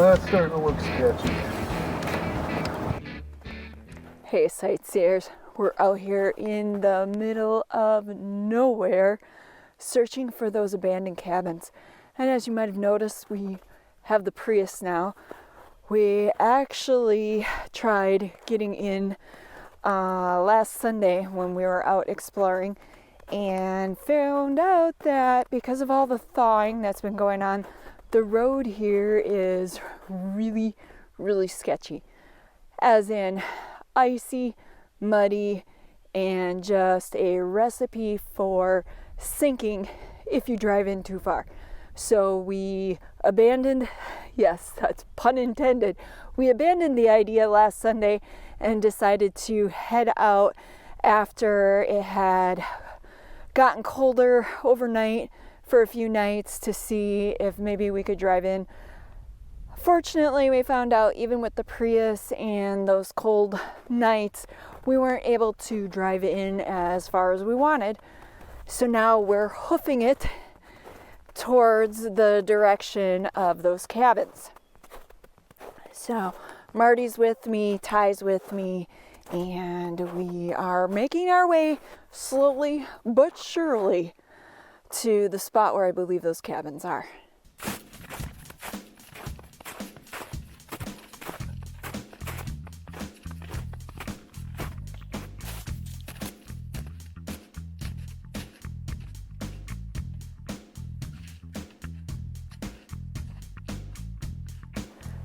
That's starting to look sketchy. Hey sightseers, we're out here in the middle of nowhere searching for those abandoned cabins. And as you might have noticed, we have the Prius now. We actually tried getting in last Sunday when we were out exploring and found out that because of all the thawing that's been going on, the road here is really, really sketchy. As in icy, muddy, and just a recipe for sinking if you drive in too far. So we abandoned, yes, that's pun intended, we abandoned the idea last Sunday and decided to head out after it had gotten colder overnight for a few nights to see if maybe we could drive in. Fortunately, we found out even with the Prius and those cold nights, we weren't able to drive in as far as we wanted. So now we're hoofing it towards the direction of those cabins. So Marty's with me, Ty's with me, and we are making our way slowly but surely to the spot where I believe those cabins are.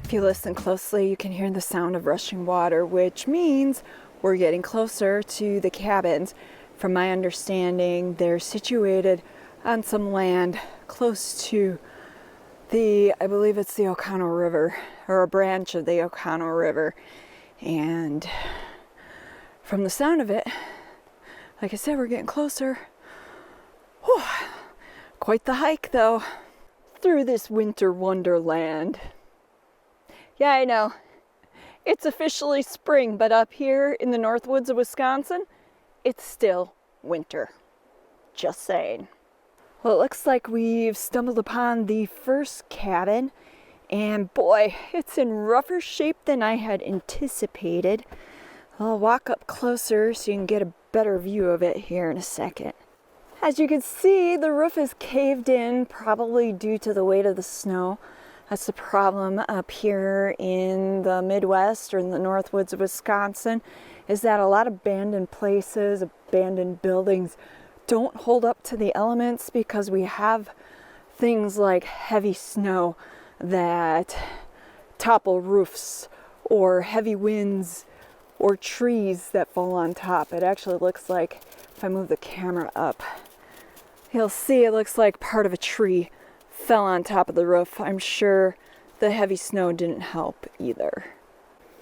If you listen closely, you can hear the sound of rushing water, which means we're getting closer to the cabins. From my understanding, they're situated on some land close to I believe it's the Oconto River, or a branch of the Oconto River. And from the sound of it, like I said, we're getting closer. Whew. Quite the hike, though, through this winter wonderland. Yeah, I know. It's officially spring, but up here in the Northwoods of Wisconsin, it's still winter. Just saying. Well, it looks like we've stumbled upon the first cabin, and boy, it's in rougher shape than I had anticipated. I'll walk up closer so you can get a better view of it here in a second. As you can see, the roof is caved in, probably due to the weight of the snow. That's the problem up here in the Midwest or in the Northwoods of Wisconsin, is that a lot of abandoned places, abandoned buildings don't hold up to the elements because we have things like heavy snow that topple roofs, or heavy winds, or trees that fall on top. It actually looks like, if I move the camera up, you'll see it looks like part of a tree fell on top of the roof. I'm sure the heavy snow didn't help either.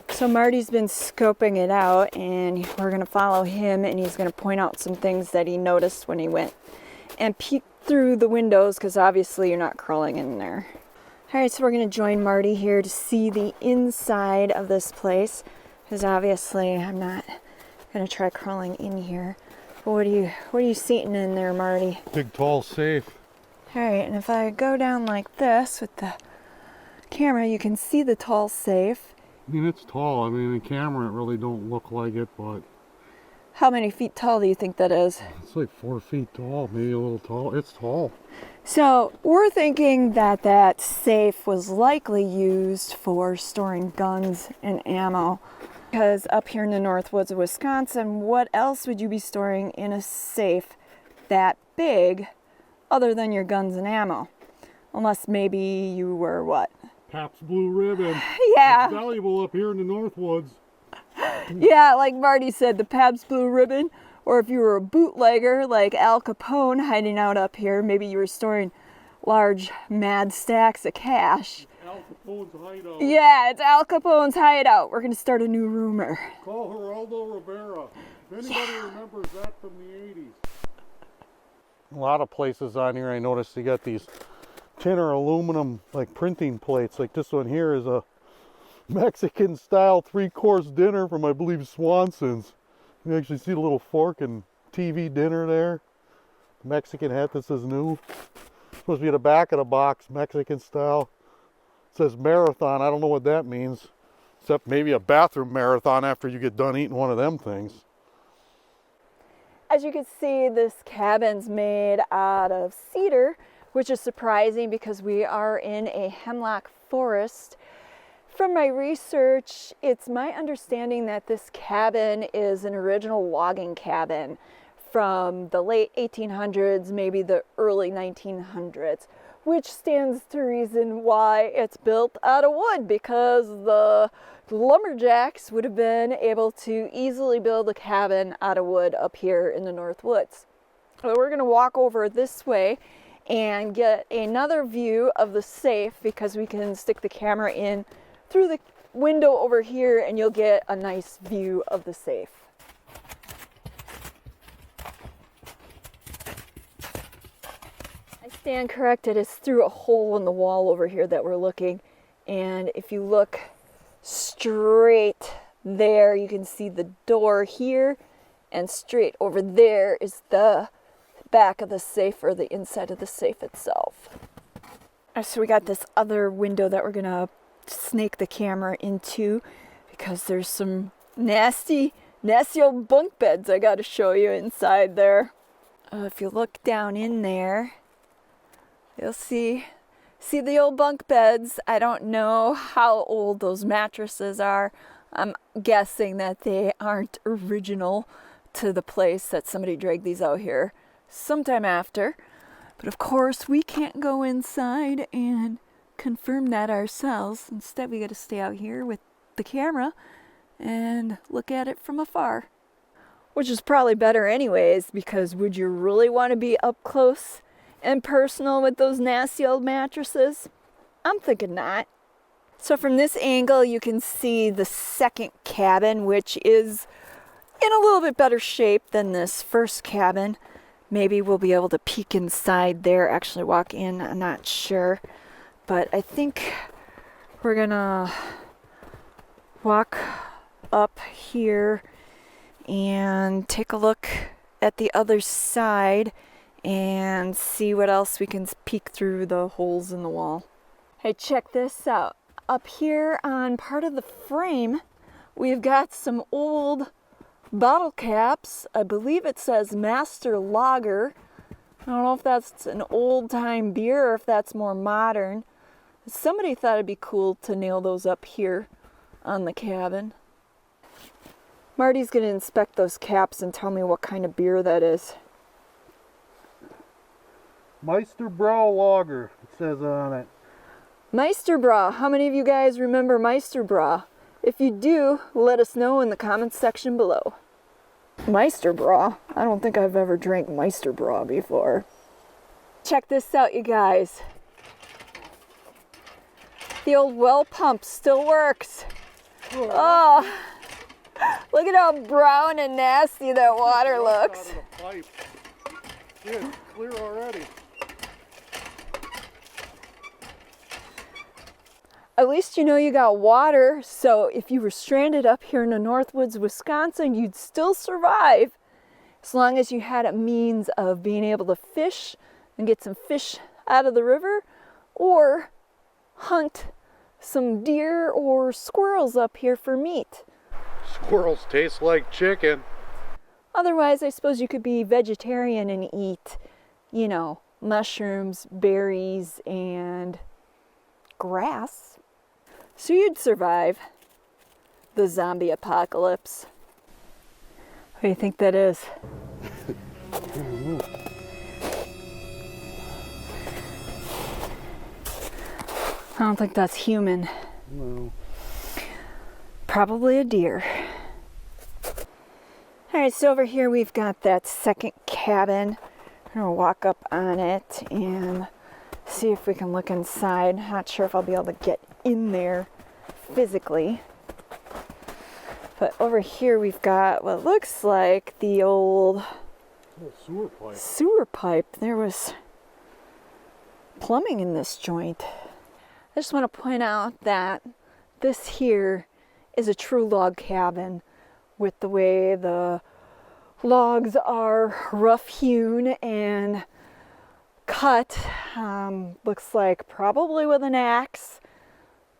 So Marty's been scoping it out, and we're going to follow him, and he's going to point out some things that he noticed when he went and peek through the windows, because obviously you're not crawling in there. Alright, so we're going to join Marty here to see the inside of this place, because obviously I'm not going to try crawling in here. But what are you seeing in there, Marty? Big, tall safe. Alright, and if I go down like this with the camera, you can see the tall safe. I mean, it's tall. I mean, in camera it really don't look like it, but... How many feet tall do you think that is? It's like 4 feet tall, maybe a little tall. It's tall. So we're thinking that that safe was likely used for storing guns and ammo. Because up here in the Northwoods of Wisconsin, what else would you be storing in a safe that big other than your guns and ammo? Unless maybe you were what? Pabst Blue Ribbon. Yeah. It's valuable up here in the Northwoods. Yeah, like Marty said, the Pabst Blue Ribbon. Or if you were a bootlegger like Al Capone hiding out up here, maybe you were storing large mad stacks of cash. Al Capone's hideout. Yeah, it's Al Capone's hideout. We're going to start a new rumor. Call Geraldo Rivera. If anybody remembers that from the 80s. A lot of places on here I noticed they got these tin or aluminum like printing plates. Like this one here is a Mexican style 3-course dinner from, I believe, Swanson's. You actually see the little fork and TV dinner there. Mexican hat that says new. Supposed to be at the back of the box, Mexican style. says marathon. I don't know what that means, except maybe a bathroom marathon after you get done eating one of them things. As you can see, this cabin's made out of cedar, which is surprising because we are in a hemlock forest. From my research, it's my understanding that this cabin is an original logging cabin from the late 1800s, maybe the early 1900s, which stands to reason why it's built out of wood, because the lumberjacks would have been able to easily build a cabin out of wood up here in the Northwoods. So we're going to walk over this way and get another view of the safe, because we can stick the camera in through the window over here and you'll get a nice view of the safe. I stand corrected, it's through a hole in the wall over here that we're looking, and if you look straight there you can see the door here, and straight over there is the back of the safe, or the inside of the safe itself. So we got this other window that we're gonna snake the camera into, because there's some nasty old bunk beds I gotta show you inside there. If you look down in there, you'll see the old bunk beds. I don't know how old those mattresses are. I'm guessing that they aren't original to the place, that somebody dragged these out here sometime after. But of course, we can't go inside and confirm that ourselves. Instead, we got to stay out here with the camera and look at it from afar. Which is probably better anyways, because would you really want to be up close and personal with those nasty old mattresses? I'm thinking not. So from this angle, you can see the second cabin, which is in a little bit better shape than this first cabin. Maybe we'll be able to peek inside there, actually walk in, I'm not sure. But I think we're gonna walk up here and take a look at the other side and see what else we can peek through the holes in the wall. Hey, check this out. Up here on part of the frame, we've got some old bottle caps. I believe it says Master Lager. I don't know if that's an old-time beer or if that's more modern. Somebody thought it'd be cool to nail those up here on the cabin. Marty's going to inspect those caps and tell me what kind of beer that is. Meisterbräu Lager, it says on it. Meisterbräu. How many of you guys remember Meisterbräu? If you do, let us know in the comments section below. Meisterbräu? I don't think I've ever drank Meisterbräu before. Check this out, you guys. The old well pump still works. Oh, look at how brown and nasty that water looks. Yeah, it's clear already. At least you know you got water, so if you were stranded up here in the Northwoods, Wisconsin, you'd still survive, as long as you had a means of being able to fish and get some fish out of the river, or hunt some deer or squirrels up here for meat. Squirrels taste like chicken. Otherwise, I suppose you could be vegetarian and eat, you know, mushrooms, berries, and grass. So you'd survive the zombie apocalypse. What do you think that is? I don't think that's human. No. Probably a deer. Alright, so over here we've got that second cabin. I'm going to walk up on it and see if we can look inside. Not sure if I'll be able to get in there physically. But over here we've got what looks like the old sewer pipe. There was plumbing in this joint. I just want to point out that this here is a true log cabin, with the way the logs are rough hewn and cut. Looks like probably with an axe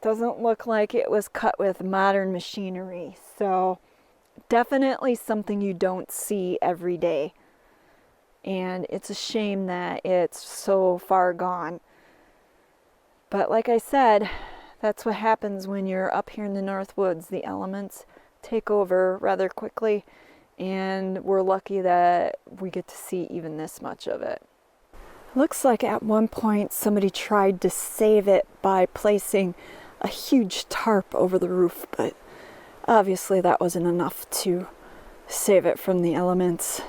Doesn't look like it was cut with modern machinery. So definitely something you don't see every day. And it's a shame that it's so far gone. But like I said, that's what happens when you're up here in the Northwoods. The elements take over rather quickly, and we're lucky that we get to see even this much of it. Looks like at one point somebody tried to save it by placing a huge tarp over the roof, but obviously that wasn't enough to save it from the elements.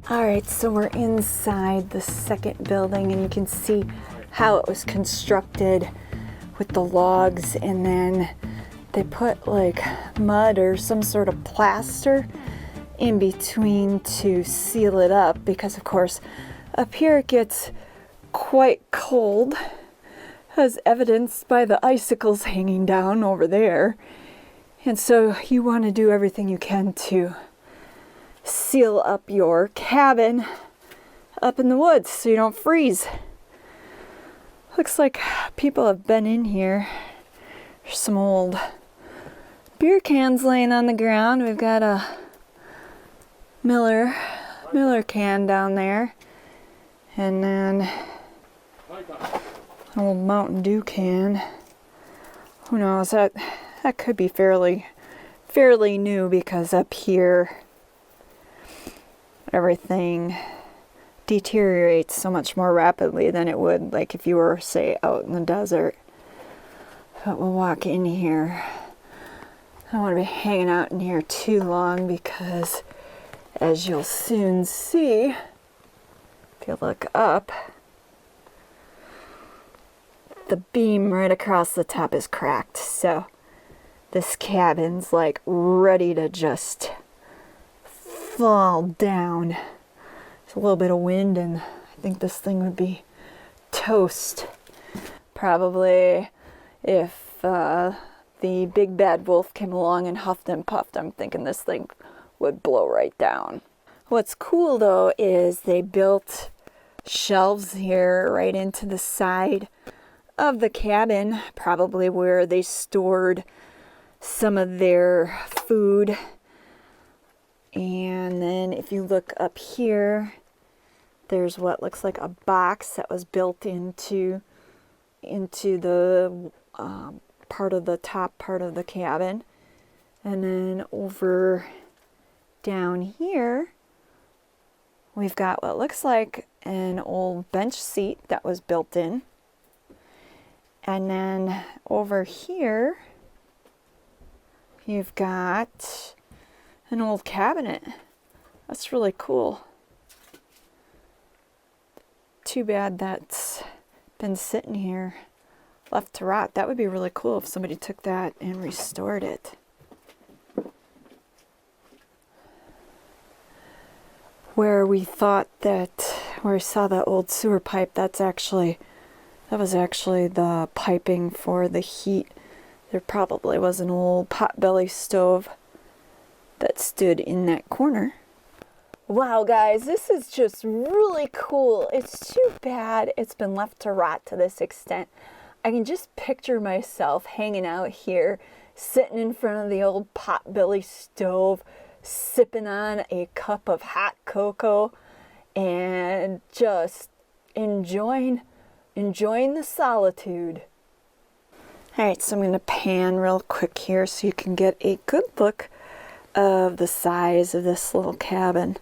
All right, so we're inside the second building, and you can see how it was constructed with the logs, and then they put like mud or some sort of plaster in between to seal it up, because of course up here it gets quite cold, as evidenced by the icicles hanging down over there. And so you want to do everything you can to seal up your cabin up in the woods so you don't freeze. Looks like people have been in here. There's some old beer cans laying on the ground. We've got a Miller can down there, and then an old Mountain Dew can. Who knows, that could be fairly new, because up here everything deteriorates so much more rapidly than it would like if you were, say, out in the desert. But we'll walk in here. I don't want to be hanging out in here too long, because as you'll soon see, if you look up, the beam right across the top is cracked. So this cabin's like ready to just fall down. There's a little bit of wind, and I think this thing would be toast. Probably if the big bad wolf came along and huffed and puffed, I'm thinking this thing would blow right down. What's cool though is they built shelves here right into the side of the cabin, probably where they stored some of their food. And then if you look up here, there's what looks like a box that was built into the part of the top part of the cabin. And then over down here, we've got what looks like an old bench seat that was built in. And then over here, you've got an old cabinet. That's really cool. Too bad that's been sitting here left to rot. That would be really cool if somebody took that and restored it. Where we saw that old sewer pipe, that was actually the piping for the heat. There probably was an old potbelly stove that stood in that corner. Wow, guys, this is just really cool. It's too bad it's been left to rot to this extent. I can just picture myself hanging out here, sitting in front of the old potbelly stove, sipping on a cup of hot cocoa, and just enjoying the solitude. All right, so I'm going to pan real quick here so you can get a good look of the size of this little cabin.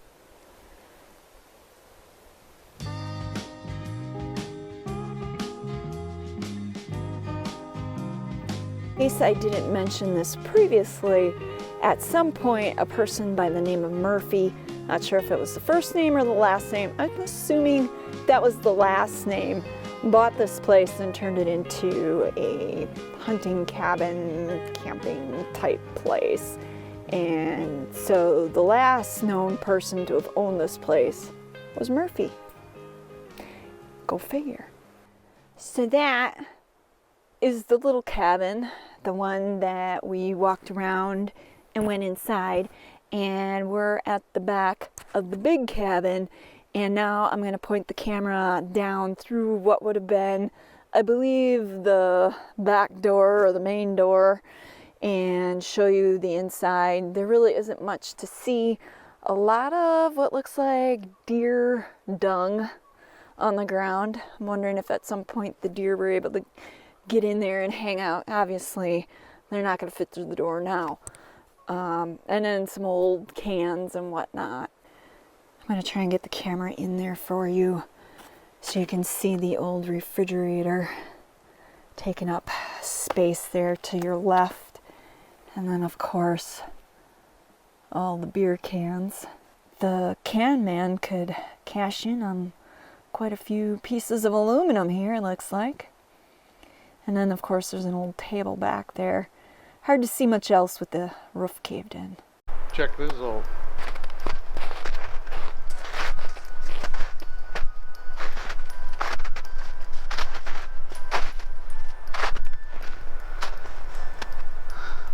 In case I didn't mention this previously, at some point a person by the name of Murphy, not sure if it was the first name or the last name, I'm assuming that was the last name, bought this place and turned it into a hunting cabin, camping type place. And so the last known person to have owned this place was Murphy. Go figure. So that is the little cabin, the one that we walked around and went inside. And we're at the back of the big cabin, And now I'm going to point the camera down through what would have been, I believe, the back door or the main door, and show you the inside. There really isn't much to see. A lot of what looks like deer dung on the ground. I'm wondering if at some point the deer were able to get in there and hang out. Obviously, they're not going to fit through the door now. And then some old cans and whatnot. I'm going to try and get the camera in there for you so you can see the old refrigerator taking up space there to your left. And then, of course, all the beer cans. The can man could cash in on quite a few pieces of aluminum here, it looks like. And then, of course, there's an old table back there. Hard to see much else with the roof caved in. Check this out.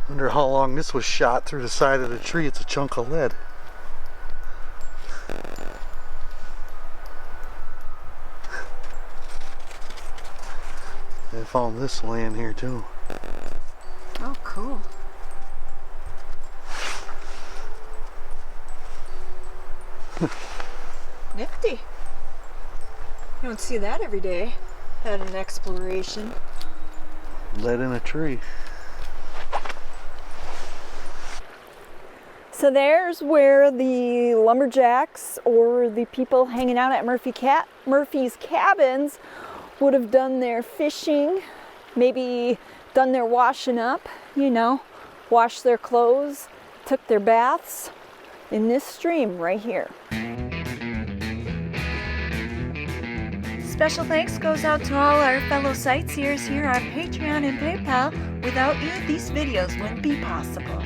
Wonder how long this was shot through the side of the tree. It's a chunk of lead. I found this laying here too. Oh, cool. Nifty. You don't see that every day at an exploration. Lead in a tree. So there's where the lumberjacks or the people hanging out at Murphy's cabins would have done their fishing, maybe done their washing up, you know, washed their clothes, took their baths in this stream right here. Special thanks goes out to all our fellow sightseers here on Patreon and PayPal. Without you, these videos wouldn't be possible.